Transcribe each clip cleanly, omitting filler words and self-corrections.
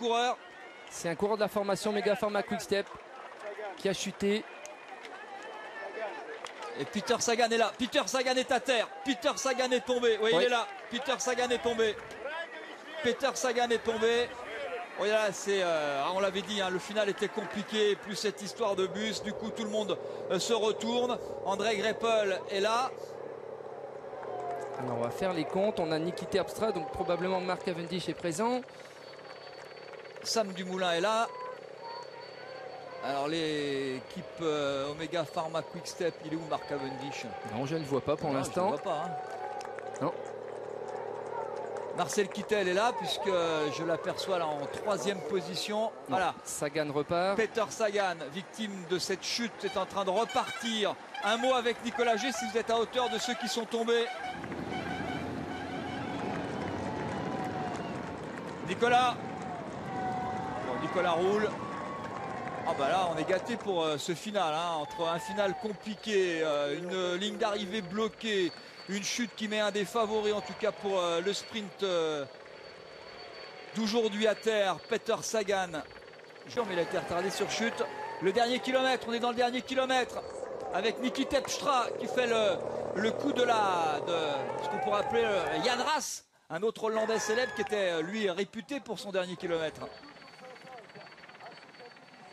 coureur. C'est un coureur de la formation Omega Pharma Quick Step qui a chuté. Et Peter Sagan est là. Peter Sagan est à terre. Peter Sagan est tombé. Oui, il est là. Peter Sagan est tombé. Peter Sagan est tombé. Oui, là, on l'avait dit, hein, le final était compliqué. Plus cette histoire de bus. Du coup, tout le monde se retourne. André Greipel est là. Alors, on va faire les comptes. On a Niki Terpstra, donc probablement Mark Cavendish est présent. Sam Dumoulin est là. Alors l'équipe Omega Pharma Quick Step, il est où Mark Cavendish? Non, je ne vois pas pour l'instant. Je ne vois pas. Hein. Non. Marcel Kittel est là puisque je l'aperçois là en 3e position. Non. Voilà. Sagan repart. Peter Sagan, victime de cette chute, est en train de repartir. Un mot avec Nicolas G si vous êtes à hauteur de ceux qui sont tombés. Nicolas. Bon, Nicolas roule. Ah bah là on est gâté pour ce final, hein, entre un final compliqué, une ligne d'arrivée bloquée, une chute qui met un des favoris en tout cas pour le sprint d'aujourd'hui à terre, Peter Sagan. Mais il a été retardé sur chute. Le dernier kilomètre, on est dans le dernier kilomètre avec Niki Terpstra qui fait le coup de ce qu'on pourrait appeler Jan Raas, un autre Hollandais célèbre qui était lui réputé pour son dernier kilomètre.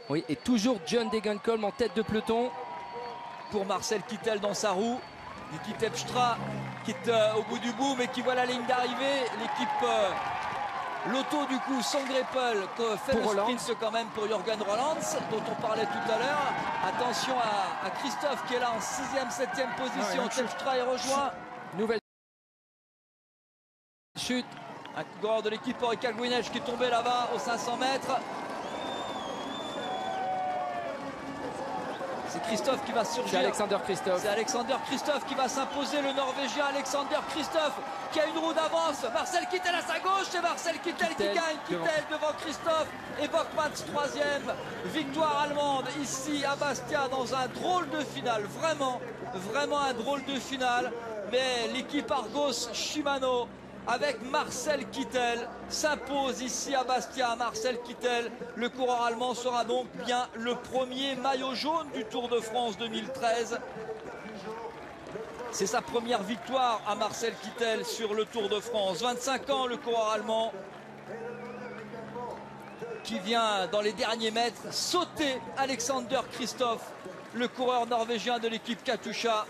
Oui, et toujours John Degenkolb en tête de peloton. Pour Marcel Kittel dans sa roue. Niki Terpstra qui est au bout du bout, mais qui voit la ligne d'arrivée. L'équipe Lotto, du coup, sans Greipel, fait pour le sprint quand même pour Jürgen Roelandts, dont on parlait tout à l'heure. Attention à Christophe qui est là en 6e, 7e position. Terpstra est rejoint. Nouvelle chute. Un coureur de l'équipe Orica Guinech qui est tombé là-bas aux 500 mètres. C'est Christophe qui va surgir. C'est Alexander Kristoff. C'est Alexander Kristoff qui va s'imposer, le Norvégien Alexander Kristoff qui a une roue d'avance. Marcel Kittel à sa gauche, c'est Marcel Kittel qui gagne. Kittel devant Kristoff et Bokmans 3e. Victoire allemande ici à Bastia dans un drôle de finale. Vraiment un drôle de finale. Mais l'équipe Argos Shimano avec Marcel Kittel s'impose ici à Bastia. Marcel Kittel, le coureur allemand, sera donc bien le premier maillot jaune du Tour de France 2013. C'est sa première victoire à Marcel Kittel sur le Tour de France. 25 ans, le coureur allemand qui vient dans les derniers mètres sauter Alexander Kristoff, le coureur norvégien de l'équipe Katusha.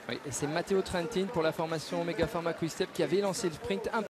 Oui, et c'est Matteo Trentin pour la formation Omega Pharma Quick Step qui avait lancé le sprint.